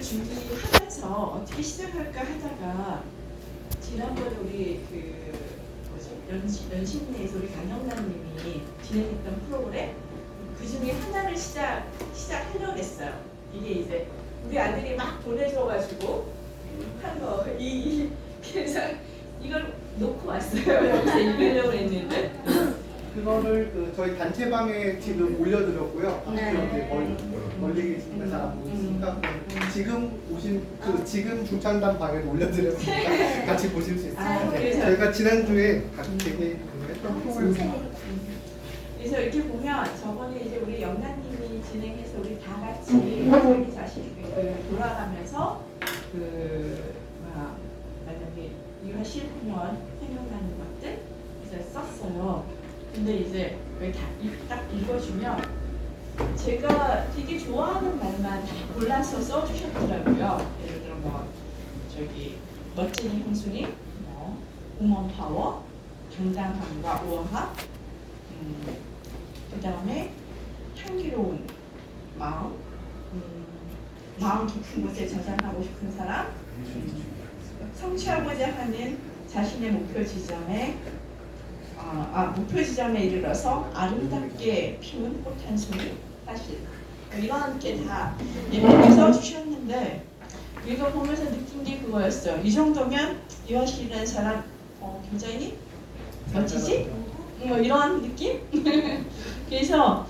준비하면서 어떻게 시작할까 하다가 지난번에 우리 연신내에서 우리 강영란님이 진행했던 프로그램 그 중에 하나를 시작하려고 했어요. 이게 이제 우리 아들이 막 보내줘가지고 한 거 그래서 이걸 놓고 왔어요. 여기서 읽으려고 했는데 그거를 저희 단체방에 지금 올려드렸고요. 네. 이제 멀리 계시니까 잘 안 보이시니까 지금 오신 지금 중창단 방에도 올려드렸으니까 같이 보실 수 있어요. 그래서 저희가 지난주에 되게 했던 프로그램. 그래서 이렇게 보면 저번에 이제 우리 영란님이 진행해서 우리 다 같이 자기 자신 돌아가면서 만약에 이거 싫으면 생각나는 것들 이제 썼어요. 근데 이제 딱 읽어주면 제가 되게 좋아하는 말만 다 골라서 써주셨더라고요. 예를 들어 멋쟁이 홍순이, 우먼 파워, 당당함과 우아함, 그 다음에 향기로운 마음, 마음 깊은 곳에 저장하고 싶은 사람, 성취하고자 하는 자신의 목표 지점에 이르러서 아름답게 피운 꽃 한 송이, 사실 이런 게 다 예쁘게 써주셨는데 이거 보면서 느낀 게 그거였어요. 이 정도면 유아실이라는 사람 굉장히 멋지지? 이런 느낌? 그래서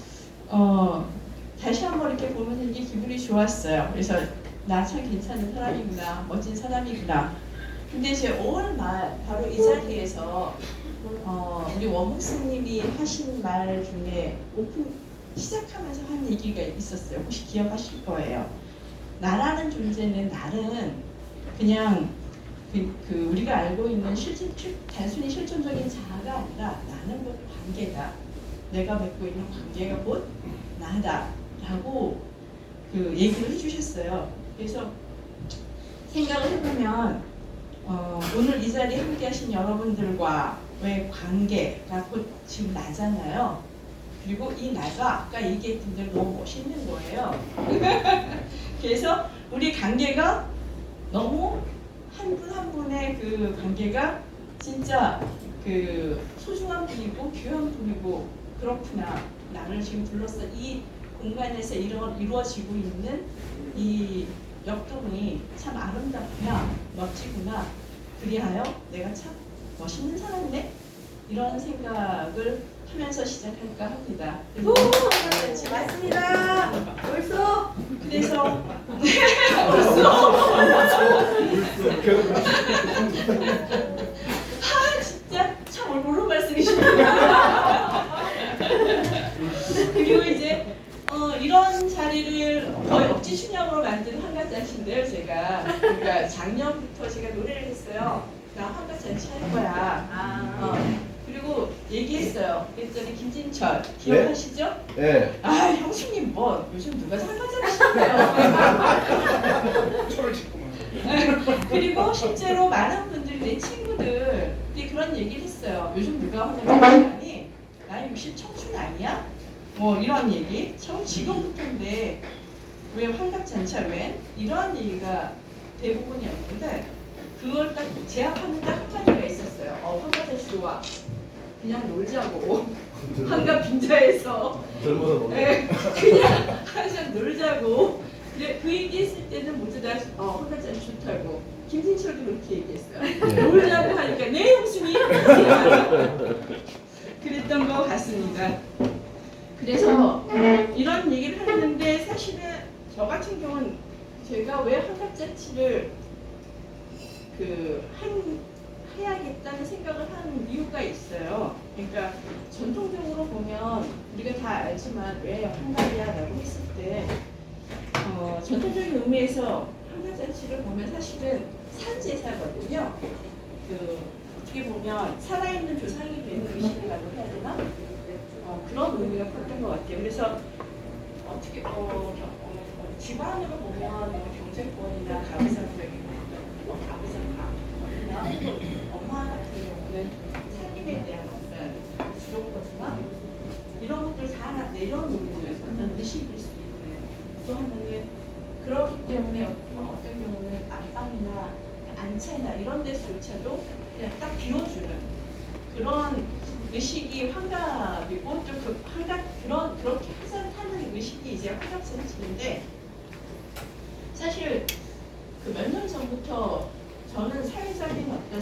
다시 한번 이렇게 보면서 이게 기분이 좋았어요. 그래서 나 참 괜찮은 사람이구나, 멋진 사람이구나. 근데 이제 5월 말 바로 이 자리에서 우리 원목스님이 하신 말 중에 오픈 시작하면서 한 얘기가 있었어요. 혹시 기억하실 거예요. 나라는 존재는 나는 그냥 우리가 알고 있는 단순히 실존적인 자아가 아니라 나는 곧 관계다. 내가 맺고 있는 관계가 곧 나다. 라고 얘기를 해주셨어요. 그래서 생각을 해보면 오늘 이 자리에 함께 하신 여러분들과 왜 관계가 곧 지금 나잖아요. 그리고 이 나가 아까 얘기했던 대로 너무 멋있는 거예요. 그래서 우리 관계가 너무 한 분 한 분의 그 관계가 진짜 소중한 분이고 귀한 분이고 그렇구나. 나를 지금 불러서 이 공간에서 이루어지고 있는 이 역동이 참 아름답구나, 멋지구나. 그리하여 내가 참 멋있는 사람이네. 이런 생각을 하면서 시작할까 합니다. 맞습니다. 벌써? 그래서 진짜 참 옳은 말씀이십니다. 그리고 이제 이런 자리를 거의 억지 춘향으로 만든 환갑잔치인데요. 그러니까 작년부터 제가 노래를 했어요. 나 환갑잔치 할 거야. 그리고 얘기했어요. 그랬더니 김진철 기억하시죠? 네. 형수님 요즘 누가 환갑잔치예요? 그리고 실제로 많은 분들이 내 친구들이 그런 얘기를 했어요. 요즘 누가 환갑잔치하니? 나 60 청춘 아니야? 이런 얘기. 지금부터인데 왜 환갑잔치야 왜? 이런 얘기가 대부분이었는데 그걸 딱 제압하는 딱 한마디가 있었어요. 환갑잔치 좋아. 그냥 놀자고. 한갑 빈자에서 그냥 항상 놀자고. 그 얘기했을 때는 모두 다 환갑잔치 좋다고. 김진철도 그렇게 얘기했어요. 놀자고 하니까 네 형수님 그랬던 것 같습니다. 그래서 이런 얘기를 하는데 사실은 저 같은 경우는 제가 왜 환갑잔치를 해야겠다는 생각을 하는 이유가 있어요. 그러니까 전통적으로 보면 우리가 다 알지만 왜 환갑이야라고 했을 때 전통적인 의미에서 환갑잔치를 보면 사실은 산제사거든요. 어떻게 보면 살아있는 조상이 되는 의식이라고 해야 되나? 그런 의미가 컸던 것 같아요. 그래서 어떻게 집안으로 보면 경제권이나 가부장적인 가부장가 엄마 같은 경우는 살림에 대한 어떤 주도권이나 이런 것들 다 내려놓는 어떤 의식일 수 있는 또 하나는 그렇기 때문에 단체나 이런 데서조차도 그냥 딱 비워주는 그런 의식이 환갑이고 또 그 환갑 그렇게 하는 의식이 이제 환갑잔치인데 사실 그 몇 년 전부터 저는 사회적인 어떤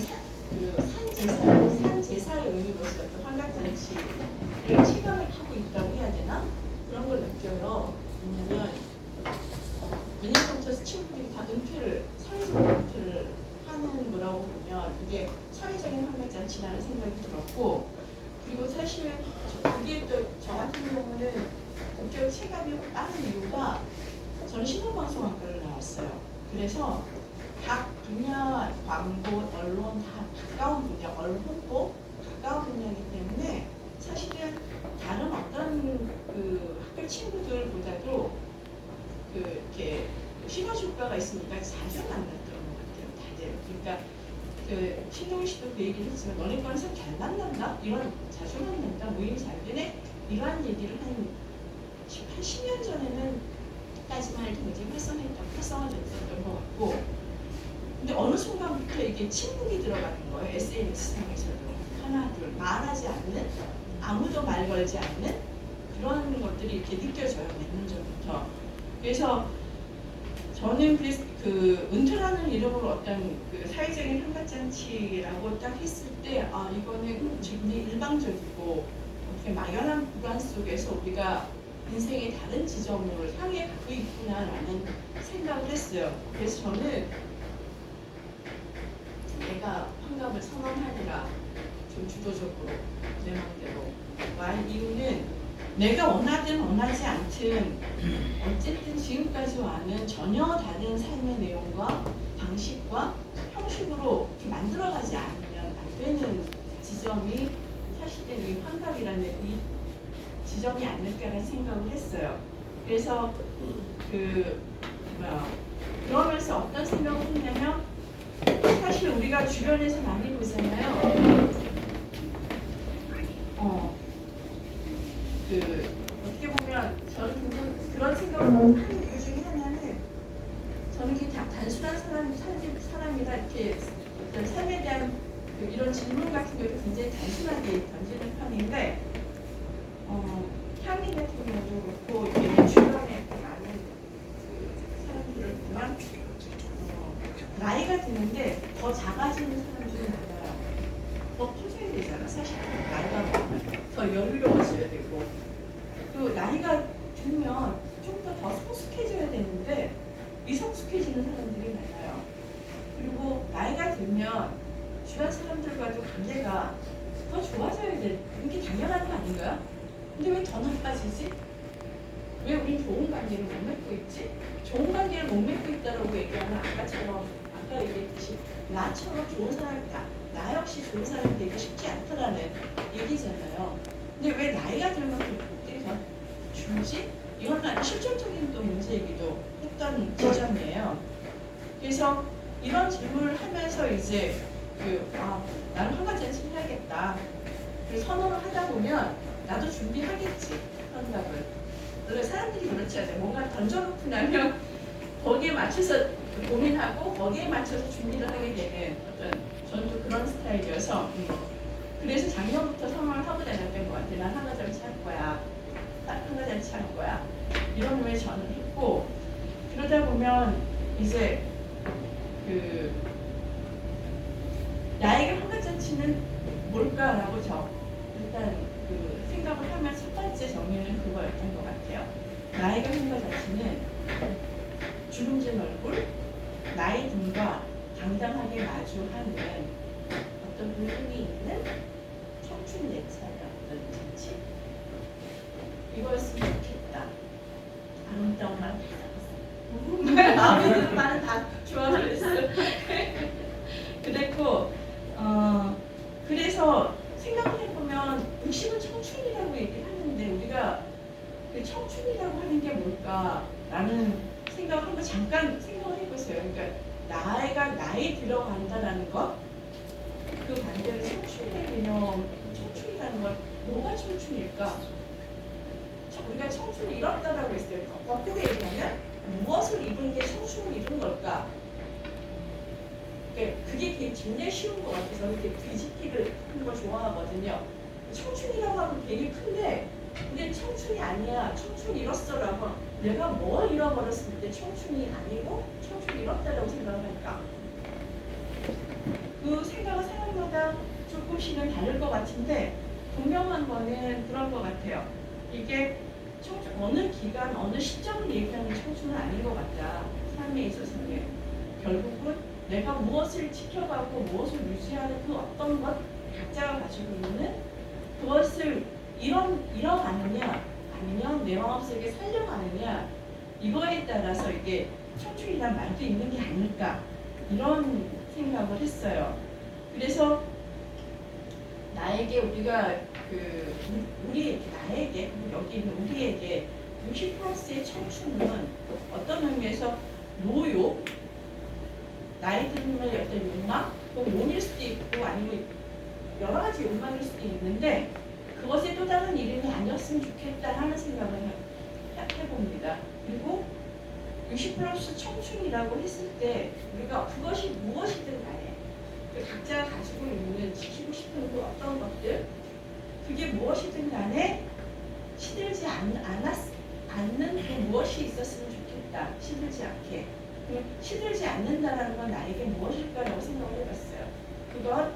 산제사의 의미로서 어떤 환갑잔치를 체감을 하고 있다고 해야 되나? 그런 걸 느껴요. 왜냐면 몇 년 전부터 친구들이 다 사회적인 은퇴를 하는 거라고 보면 이게 사회적인 환갑잔치라는 생각이 들었고 그리고 사실 그게 또 저 같은 경우는 본격 체감이 빠른 이유가 저는 신문방송학과를 나왔어요. 그래서 각 분야, 광고, 언론 다 가까운 분야, 언론 홍보 가까운 분야이기 때문에 사실은 다른 어떤 그 학교 친구들보다도 이렇게 시너지효과가 있으니까 자주 만났던 것 같아요. 다들. 그러니까 그 신동희 씨도 그 얘기를 했지만 너네 과는 참 잘 만난다? 이런 자주 만난다? 모임이 잘 되네? 이러한 얘기를 한 10년 전에는 까지만 해도 굉장히 활성화됐었던 것 같고 근데 어느 순간부터 이게 침묵이 들어가는 거예요. SNS상에서도 하나 둘 말하지 않는 아무도 말 걸지 않는 그런 것들이 이렇게 느껴져요. 몇 년 전부터. 그래서 저는 그 은퇴라는 이름으로 어떤 그 사회적인 환갑잔치라고 딱 했을 때 아 이거는 굉장히 일방적이고 이렇게 막연한 불안 속에서 우리가 인생의 다른 지점을 향해 가고 있구나라는 생각을 했어요. 그래서 저는 내가 환갑을 선언하느라 좀 주도적으로 내 마음대로 말 이유는 내가 원하든 원하지 않든 어쨌든 지금까지와는 전혀 다른 삶의 내용과 방식과 형식으로 이렇게 만들어가지 않으면 안 되는 지점이 사실은 이 환갑이라는 이 지점이 아닐까라는 생각을 했어요. 그래서 그러면서 어떤 생각을 했냐면 사실 우리가 주변에서 많이 보잖아요. 어떻게 보면 저는 그런 생각을 하는 이유 중에 하나는 저는 이렇게 단순한 사람이라 이렇게 어떤 삶에 대한 이런 질문 같은 것도 굉장히 단순하게 던지는 편인데 향이 같은 경우도 그렇고 이렇게 주변에 많은 그 사람들을 보면 나이가 드는데 더 작아지는 사람들이 많아요. 더 커져야 되잖아. 사실 나이가 먹으면 더 여유로워져야 되고 또 나이가 들면 좀 더 성숙해져야 되는데 미성숙해지는 사람들이 많아요. 그리고 나이가 들면 주변 사람들과도 관계가 더 좋아져야 돼. 이게 당연한 거 아닌가요? 근데 왜 더 나빠지지? 왜 우린 좋은 관계를 못 맺고 있지? 좋은 관계를 못 맺고 있다라고 얘기하면 아까 얘기했듯이 나처럼 좋은 사람이다. 나 역시 좋은 사람이 되기 쉽지 않다라는 얘기잖아요. 근데 왜 나이가 들면 그렇게 더 줄지? 이건 실질적인 또 문제이기도 했던 지점이에요. 그래서 이런 질문을 하면서 이제 나는 환갑잔치 해야겠다. 그래서 선언을 하다 보면 나도 준비하겠지. 환갑을. 원래 사람들이 그렇지 않아요. 뭔가 던져놓고 나면 거기에 맞춰서 고민하고 거기에 맞춰서 준비를 하게 되는 저는 또 그런 스타일이어서 그래서 작년부터 선언을 하고 다녔던 것 같아요. 난 환갑잔치 할 거야. 난 환갑잔치 할 거야. 이런 류의 저는 했고 그러다 보면 이제 나에게 환갑잔치는 뭘까라고 일단 생각을 하면 첫 번째 정의는 그거였던 것 같아요. 나에게 환갑잔치는 주름진 얼굴, 나의 등과 당당하게 마주하는 어떤 의미 있는 청춘 내차의 어떤 잔치 이거였으면 좋겠다. 아름다운 말 마음에 드는 말은 다 좋아를 했어요. 그랬고 그래서 생각을 해보면 60은 청춘이라고 얘기를 하는데 우리가 그 청춘이라고 하는 게 뭘까라는 생각을 한번 잠깐 생각을 해보세요. 그러니까 나이 들어간다라는 것, 그 반대로 청춘의 개념, 청춘이라는 건 뭐가 청춘일까? 우리가 청춘을 잃었다라고 했어요. 거꾸로 얘기하면 무엇을 입은 게 청춘을 잃은 걸까? 그게 되게 굉장히 쉬운 것 같아서 이렇게 뒤집기를 하는 걸 좋아하거든요. 청춘이라고 하면 되게 큰데 근데 청춘이 아니야. 청춘 잃었어라고 내가 뭘 잃어버렸을 때 청춘이 아니고 청춘 잃었다라고 생각할까? 그 생각은 사람마다 조금씩은 다를 것 같은데 분명한 거는 그런 것 같아요. 이게 청춘, 어느 기간, 어느 시점을 얘기하는 청춘은 아닌 것 같다. 삶에 있어서는 결국은 내가 무엇을 지켜가고 무엇을 유지하는 그 어떤 것 각자가 가지고 있는 그것을 잃어가느냐 아니면 내 마음속에 살려가느냐 이거에 따라서 이게 청춘이란 말도 있는 게 아닐까 이런 생각을 했어요. 그래서 나에게 우리가 나에게 여기 있는 우리에게 60%의 청춘은 어떤 의미에서 노요, 나이 들음의 어떤 욕망, 몸일 수도 있고 아니면 여러 가지 욕망일 수도 있는데 그것의 또 다른 이름이 아니었으면 좋겠다 하는 생각을 해봅니다. 그리고 60+ 청춘이라고 했을 때 우리가 그것이 무엇이든 간에 각자가 가지고 있는 지키고 싶은 그 어떤 것들 그게 무엇이든 간에 시들지 않는 그 무엇이 있었으면 좋겠다. 시들지 않게. 시들지 않는다라는 건 나에게 무엇일까라고 생각을 해봤어요. 그건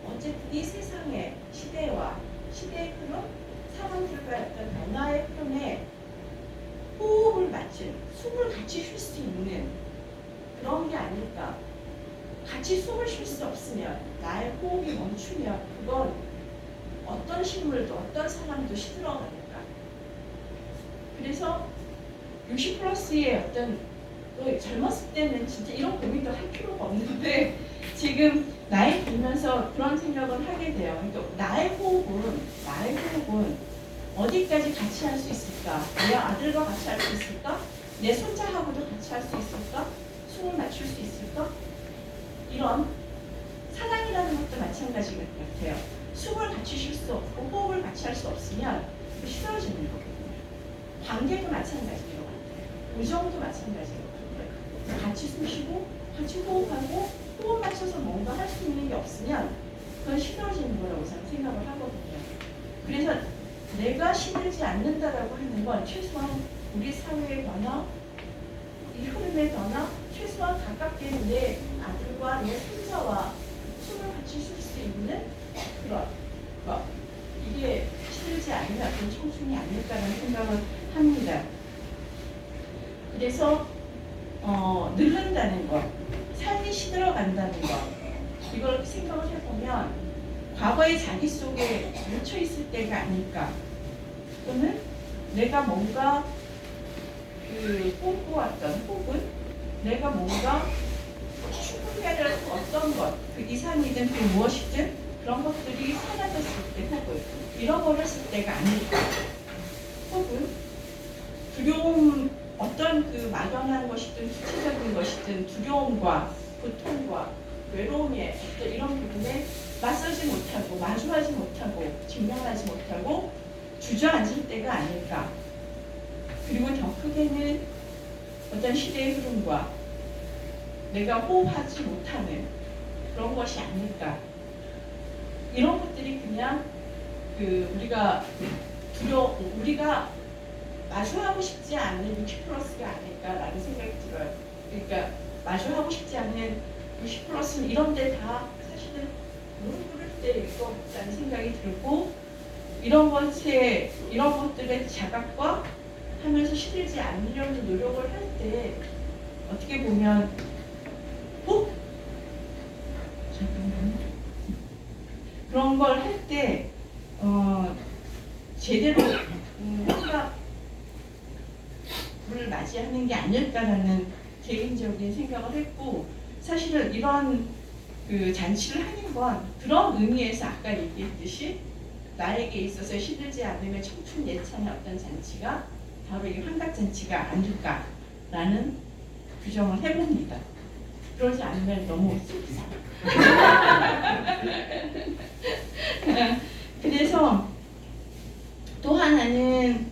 어쨌든 이 세상의 시대와 시대의 흐름, 사람들과의 어떤 변화의 흐름에 호흡을 맞춘, 숨을 같이 쉴 수 있는 그런 게 아닐까. 같이 숨을 쉴 수 없으면 나의 호흡이 멈추면 그건 어떤 식물도 어떤 사람도 시들어가니까. 그래서 60+의 어떤 젊었을 때는 진짜 이런 고민도 할 필요가 없는데 지금 나이 들면서 그런 생각을 하게 돼요. 그러니까 나의 호흡은 어디까지 같이 할 수 있을까? 내 아들과 같이 할 수 있을까? 내 손자하고도 같이 할 수 있을까? 숨을 맞출 수 있을까? 이런 사랑이라는 것도 마찬가지 같아요. 숨을 같이 쉴 수 없고 호흡을 같이 할 수 없으면 싫어지는 거거든요. 관계도 마찬가지로 같아요. 우정도 마찬가지로 같아요. 같이 숨 쉬고 같이 호흡하고 호흡 맞춰서 뭔가 할 수 있는 게 없으면 그건 싫어지는 거라고 저는 생각을 하거든요. 그래서 내가 시들지 않는다라고 하는 건 최소한 우리 사회의 변화, 이 흐름의 변화, 최소한 가깝게 내 아들과 내 손자와 숨을 같이 쉴 수 있는 그런 것. 이게 시들지 않는 어떤 청춘이 아닐까라는 생각을 합니다. 그래서 늙는다는 것, 삶이 시들어간다는 것, 이걸 생각을 해보면 과거의 자기 속에 묻혀 있을 때가 아닐까. 또는 내가 뭔가 꿈꿔왔던 혹은 내가 뭔가 충분해야 될 어떤 것, 그 이상이든 그 무엇이든 그런 것들이 사라졌을 때 혹은 잃어버렸을 때가 아닐까. 혹은 두려움, 어떤 그 막연한 것이든 구체적인 것이든 두려움과 고통과 외로움의 어떤 이런 부분에 맞서지 못하고 마주하지 못하고 직면하지 못하고 주저앉을 때가 아닐까. 그리고 더 크게는 어떤 시대의 흐름과 내가 호흡하지 못하는 그런 것이 아닐까. 이런 것들이 그냥 우리가 마주하고 싶지 않는 60+가 아닐까라는 생각이 들어요. 그러니까 마주하고 싶지 않는 60+는 이런 데 다 사실은 무릎 꿇을 때일 것 같다는 생각이 들고 이런 것들의 자각과 하면서 시들지 않으려는 노력을 할 때 어떻게 보면 잠깐만요. 그런 걸 할 때 제대로 생각을 맞이하는 게 아닐까라는 개인적인 생각을 했고 사실은 이런 그 잔치를 하는 건 그런 의미에서 아까 얘기했듯이 나에게 있어서 시들지 않으면 청춘 예찬의 어떤 잔치가 바로 이 환갑잔치가 아닐까라는 규정을 해봅니다. 그러지 않으면 너무 슬프잖아요. 그래서 또 하나는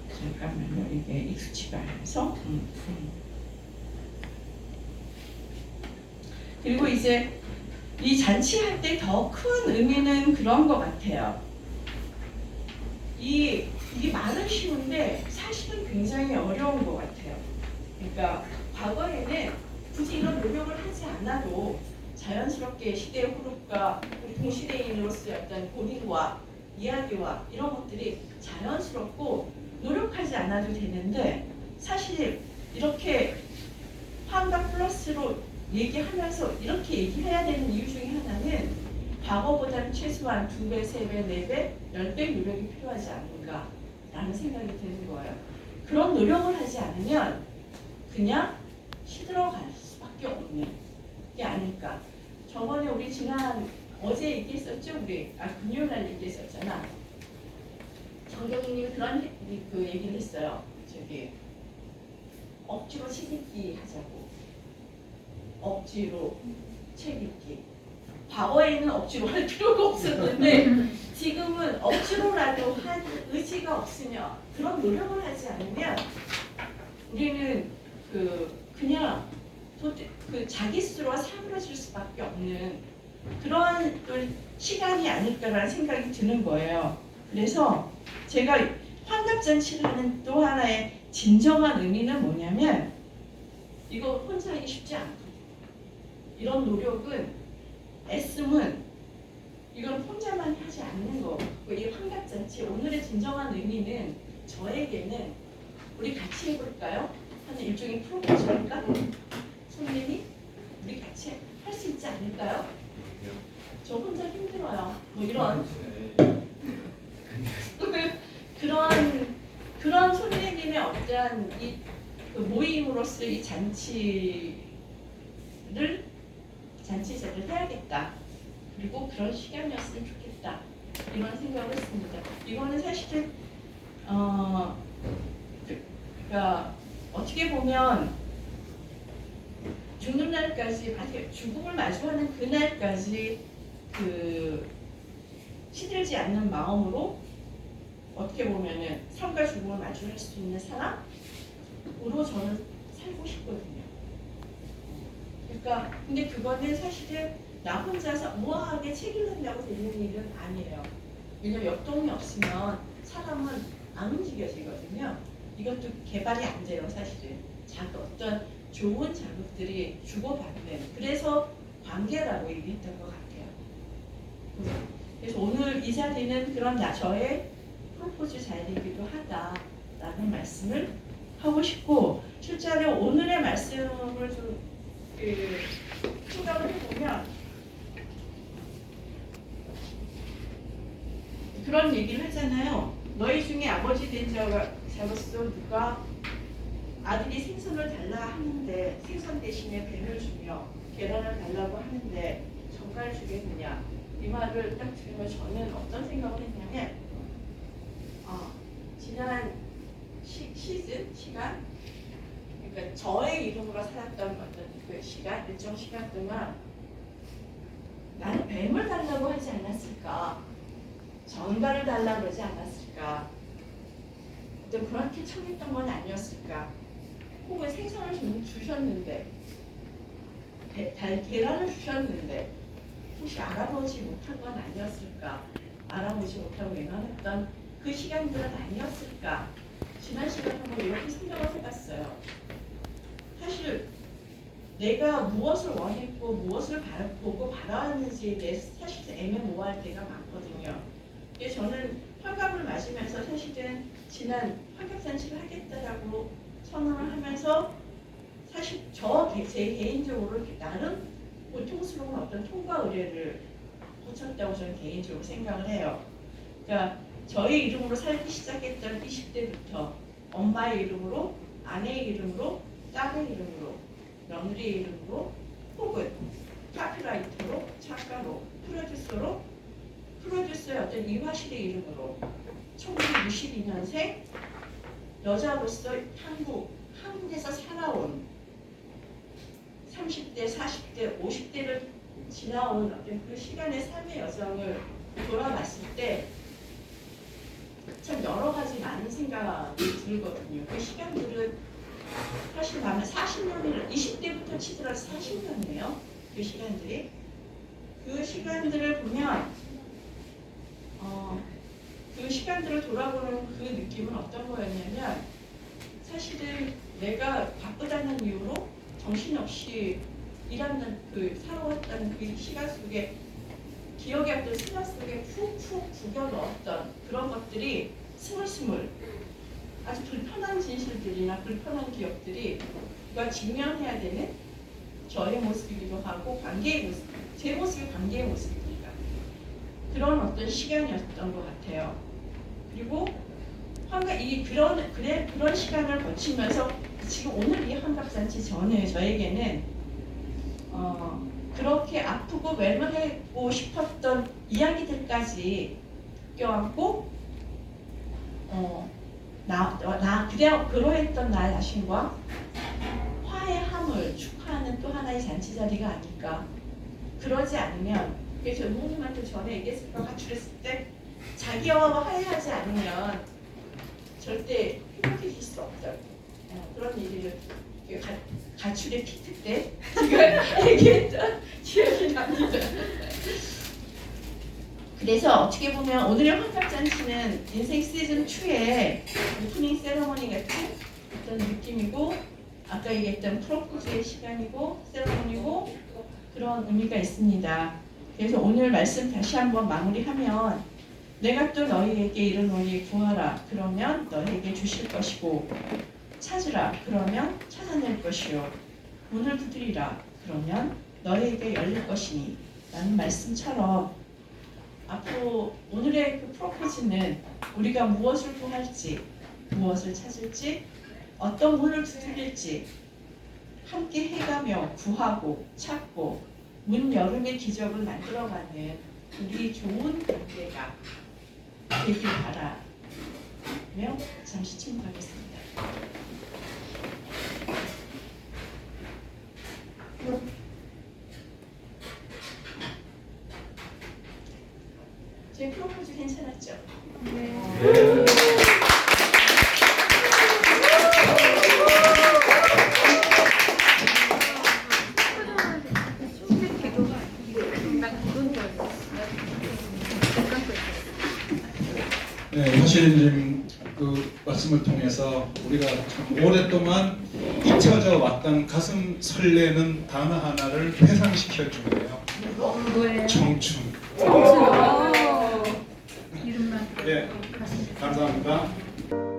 잠깐만요. 이게 익숙치가 않아서 그리고 이제 이 잔치할 때 더 큰 의미는 그런 것 같아요. 이게 말은 쉬운데 사실은 굉장히 어려운 것 같아요. 그러니까 과거에는 굳이 이런 노력을 하지 않아도 자연스럽게 시대의 흐름과 우리 동시대인으로서의 어떤 고민과 이야기와 이런 것들이 자연스럽고 노력하지 않아도 되는데 사실 이렇게 환갑 플러스로 얘기하면서 이렇게 얘기해야 되는 이유 중에 하나는 과거보다는 최소한 2배, 3배, 4배, 10배 노력이 필요하지 않는가라는 생각이 드는 거예요. 그런 노력을 하지 않으면 그냥 시들어갈 수밖에 없는 게 아닐까. 저번에 우리 어제 얘기했었죠? 금요일 날 얘기했었잖아. 정경님이 그런 그 얘기를 했어요. 억지로 책 읽기 하자고. 억지로 책 읽기. 과거에는 억지로 할 필요가 없었는데 지금은 억지로라도 할 의지가 없으면 그런 노력을 하지 않으면 우리는 그냥 자기 스스로가 사그러질 수밖에 없는 그런 시간이 아닐까라는 생각이 드는 거예요. 그래서 제가 환갑잔치를 하는 또 하나의 진정한 의미는 뭐냐면 이거 혼자 하기 쉽지 않거든요. 이런 노력은 애씀은 이건 혼자만 하지 않는 거. 이 환갑잔치 오늘의 진정한 의미는 저에게는 우리 같이 해볼까요? 하는 일종의 프로포즈랄까? 손님이 우리 같이 할 수 있지 않을까요? 저 혼자 힘들어요. 뭐 이런 그런 손님의 어떠한 그 모임으로서 이 잔치제를 해야겠다. 그리고 그런 시간이었으면 좋겠다. 이런 생각을 했습니다. 이거는 사실은 그러니까 어떻게 보면 죽는 날까지, 죽음을 마주하는 그날까지 시들지 않는 마음으로 어떻게 보면은 삶과 죽음을 마주할 수 있는 사람으로 저는 살고 싶거든요. 그러니까 근데 그거는 사실은 나 혼자서 우아하게 책 읽는다고 되는 일은 아니에요. 왜냐면 옆동이 없으면 사람은 안 움직여지거든요. 이것도 개발이 안 돼요, 사실은. 어떤 좋은 자극들이 주고받는, 그래서 관계라고 얘기했던 것 같아요. 그래서 오늘 이 자리는 그런 저의 프로포즈 자리이기도 하다라는 말씀을 하고 싶고, 실제로 오늘의 말씀을 좀 생각을 해보면 그런 얘기를 하잖아요. 너희 중에 아버지 된 자로서 누가 아들이 생선을 달라 하는데 생선 대신에 뱀을 주며 계란을 달라고 하는데 젓갈을 주겠느냐. 이 말을 딱 들으면 저는 어떤 생각을 했냐면 지난 시간 그러니까 저의 이름으로 살았던 어떤 그 시간, 일정 시간 동안 나는 뱀을 달라고 하지 않았을까, 전갈을 달라고 그러지 않았을까, 어떤 그렇게 청했던 건 아니었을까, 혹은 생선을 주셨는데 계란을 주셨는데 혹시 알아보지 못한 건 아니었을까, 알아보지 못하고 외면했던 그 시간들은 아니었을까. 지난 시간에 한번 이렇게 생각을 해봤어요. 사실 내가 무엇을 원했고 무엇을 보고 바라왔는지에 대해서 사실 애매모호할 때가 많거든요. 저는 환갑을 맞으면서 사실은 지난 환갑잔치를 하겠다라고 선언을 하면서 사실 제 개인적으로 나름 고통스러운 어떤 통과 의례를 거쳤다고 저는 개인적으로 생각을 해요. 그러니까 저희 이름으로 살기 시작했던 20대부터 엄마의 이름으로, 아내의 이름으로, 딸의 이름으로, 며느리의 이름으로, 혹은 카피라이터로, 작가로, 프로듀서의 어떤 이화실의 이름으로 1962년생 여자로서 한국에서 살아온 30대, 40대, 50대를 지나온 어떤 그 시간의 삶의 여정을 돌아봤을 때 참 여러 가지 많은 생각이 들거든요. 그 시간들은 사실 나는 40년을 20대부터 치더라도 40년이에요. 그 시간들이. 그 시간들을 보면 그 시간들을 돌아보는 그 느낌은 어떤 거였냐면 사실은 내가 바쁘다는 이유로 정신없이 일하는 살아왔다는 그 시간 속에 기억의 어떤 순간 속에 푹푹 구겨 넣었던 그런 것들이 스물스물 아주 불편한 진실들이나 불편한 기억들이 우리가 직면해야 되는 저의 모습이기도 하고 관계의 모습, 제 모습이 관계의 모습입니다. 그런 어떤 시간이었던 것 같아요. 그리고 그런 시간을 거치면서 지금 오늘 이 환갑잔치 전에 저에게는 그렇게 아프고 외면하고 싶었던 이야기들까지 껴안고 그러했던 나 자신과 화해함을 축하하는 또 하나의 잔치 자리가 아닐까. 그러지 않으면 그래서 부모님한테 전에 얘기했을 거 가출했을 때 자기와 화해하지 않으면 절대 행복해질 수 없다고 그런 얘기를 가출의 피트 때 제가 얘기했던 기억이 납니다. 그래서 어떻게 보면 오늘의 환갑잔치는 인생 시즌 2의 오프닝 세러머니 같은 어떤 느낌이고 아까 얘기했던 프로포즈의 시간이고 세러머니고 그런 의미가 있습니다. 그래서 오늘 말씀 다시 한번 마무리하면 내가 또 너희에게 이르노니 구하라 그러면 너희에게 주실 것이고 찾으라 그러면 찾아낼 것이요 문을 두드리라 그러면 너희에게 열릴 것이니 라는 말씀처럼 앞으로 오늘의 그 프로포즈는 우리가 무엇을 구할지 무엇을 찾을지 어떤 문을 두드릴지 함께 해가며 구하고 찾고 문 여름의 기적을 만들어가는 우리 좋은 관계가 되길 바라며 잠시 침묵하겠습니다. 제 프로포즈 괜찮았죠? 네. 네, 사실 그 말씀을 통해서 우리가 참 오랫동안 잊혀져 왔던 가슴 설레는 단어 하나를 회상시켜 주네요. 뭐예요? 청춘. 이름만. 네, 감사합니다.